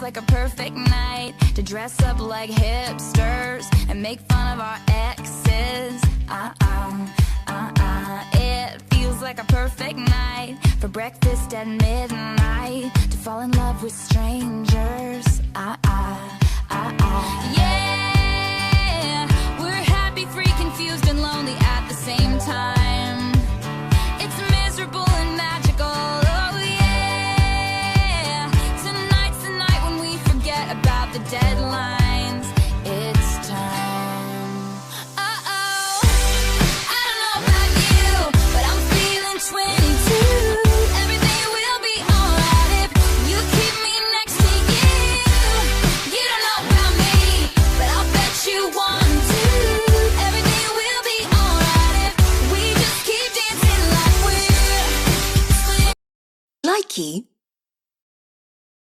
like a perfect night to dress up like hipsters and make fun of our exes. It feels like a perfect night for breakfast at midnight to fall in love with strangers. Yeah, we're happy, free, confused, and lonely at the same time. It's miserable and magical. Oh yeah, tonight's the night when we forget about the deadlines. It's time. Uh-oh, I don't know about you, but I'm feeling 22. Everything will be alright if you keep me next to you. You don't know about me, but I'll bet you want to. Everything will be alright if we just keep dancing like we're Likey